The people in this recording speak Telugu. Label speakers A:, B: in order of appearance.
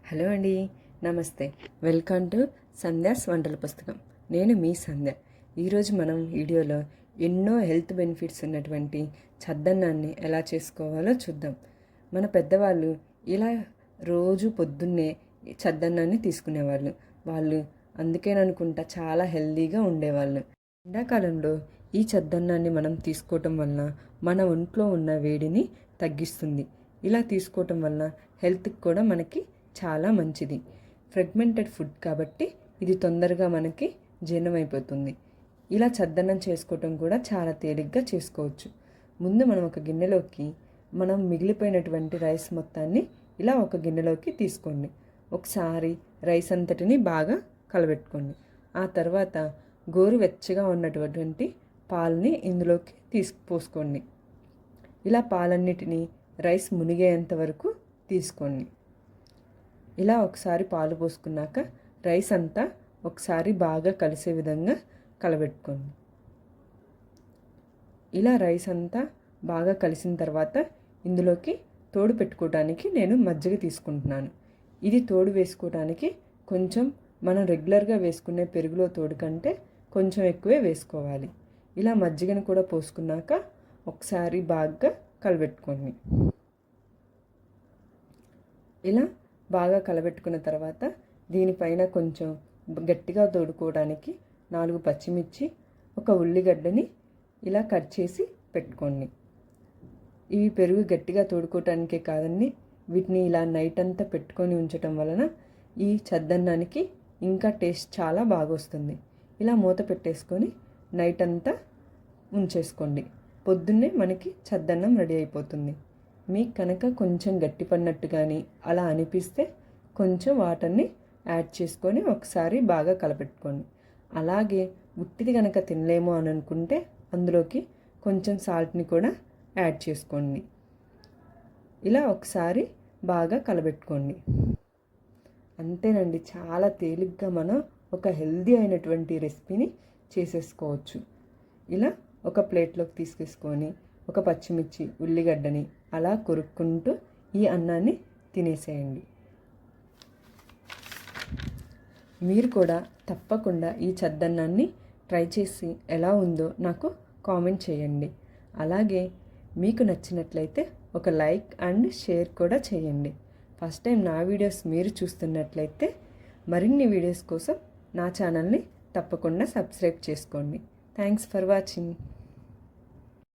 A: హలో అండి, నమస్తే. వెల్కమ్ టు సంధ్యాస్ వంటల పుస్తకం. నేను మీ సంధ్య. ఈరోజు మనం వీడియోలో ఎన్నో హెల్త్ బెనిఫిట్స్ ఉన్నటువంటి చద్దన్నాన్ని ఎలా చేసుకోవాలో చూద్దాం. మన పెద్దవాళ్ళు ఇలా రోజు పొద్దున్నే చద్దన్నాన్ని తీసుకునేవాళ్ళు. వాళ్ళు అందుకేననుకుంటా చాలా హెల్తీగా ఉండేవాళ్ళు. ఎండాకాలంలో ఈ చద్దన్నాన్ని మనం తీసుకోవటం వలన మన ఒంట్లో ఉన్న వేడిని తగ్గిస్తుంది. ఇలా తీసుకోవటం వలన హెల్త్కి కూడా మనకి చాలా మంచిది. ఫ్రెగ్మెంటెడ్ ఫుడ్ కాబట్టి ఇది తొందరగా మనకి జీర్ణమైపోతుంది. ఇలా చద్దన్నం చేసుకోవటం కూడా చాలా తేలిగ్గా చేసుకోవచ్చు. ముందు మనం ఒక గిన్నెలోకి మనం మిగిలిపోయినటువంటి రైస్ మొత్తాన్ని ఇలా ఒక గిన్నెలోకి తీసుకోండి. ఒకసారి రైస్ అంతటిని బాగా కలబెట్టుకోండి. ఆ తర్వాత గోరువెచ్చగా ఉన్నటువంటి పాలని ఇందులోకి పోసుకోండి. ఇలా పాలన్నిటిని రైస్ మునిగేంత వరకు తీసుకోండి. ఇలా ఒకసారి పాలు పోసుకున్నాక రైస్ అంతా ఒకసారి బాగా కలిసే విధంగా కలబెట్టుకోండి. ఇలా రైస్ అంతా బాగా కలిసిన తర్వాత ఇందులోకి తోడు పెట్టుకోవడానికి నేను మజ్జిగ తీసుకుంటున్నాను. ఇది తోడు వేసుకోవడానికి కొంచెం మనం రెగ్యులర్గా వేసుకునే పెరుగులో తోడు కంటే కొంచెం ఎక్కువే వేసుకోవాలి. ఇలా మజ్జిగను కూడా పోసుకున్నాక ఒకసారి బాగా కలబెట్టుకోండి. ఇలా బాగా కలబెట్టుకున్న తర్వాత దీనిపైన కొంచెం గట్టిగా తోడుకోవడానికి 4 పచ్చిమిర్చి, ఒక ఉల్లిగడ్డని ఇలా కట్ చేసి పెట్టుకోండి. ఇవి పెరుగు గట్టిగా తోడుకోవటానికే కాదండి, వీటిని ఇలా నైట్ అంతా పెట్టుకొని ఉంచటం వలన ఈ చద్దన్నానికి ఇంకా టేస్ట్ చాలా బాగా వస్తుంది. ఇలా మూత పెట్టేసుకొని నైట్ అంతా ఉంచేసుకోండి. పొద్దున్నే మనకి చద్దన్నం రెడీ అయిపోతుంది. మీకు కనుక కొంచెం గట్టి పడినట్టు కానీ అలా అనిపిస్తే కొంచెం వాటర్ని యాడ్ చేసుకొని ఒకసారి బాగా కలపెట్టుకోండి. అలాగే ఉట్టిది కనుక తినలేము అని అనుకుంటే అందులోకి కొంచెం సాల్ట్ని కూడా యాడ్ చేసుకోండి. ఇలా ఒకసారి బాగా కలబెట్టుకోండి. అంతేనండి, చాలా తేలిగ్గా మనం ఒక హెల్దీ అయినటువంటి రెసిపీని చేసేసుకోవచ్చు. ఇలా ఒక ప్లేట్లోకి తీసుకేసుకొని ఒక పచ్చిమిర్చి, ఉల్లిగడ్డని అలా కొరుక్కుంటూ ఈ అన్నాన్ని తినేసేయండి. మీరు కూడా తప్పకుండా ఈ చద్దన్నాన్ని ట్రై చేసి ఎలా ఉందో నాకు కామెంట్ చేయండి. అలాగే మీకు నచ్చినట్లయితే ఒక లైక్ అండ్ షేర్ కూడా చేయండి. ఫస్ట్ టైం నా వీడియోస్ మీరు చూస్తున్నట్లయితే మరిన్ని వీడియోస్ కోసం నా ఛానల్ని తప్పకుండా సబ్స్క్రైబ్ చేసుకోండి. Thanks for watching.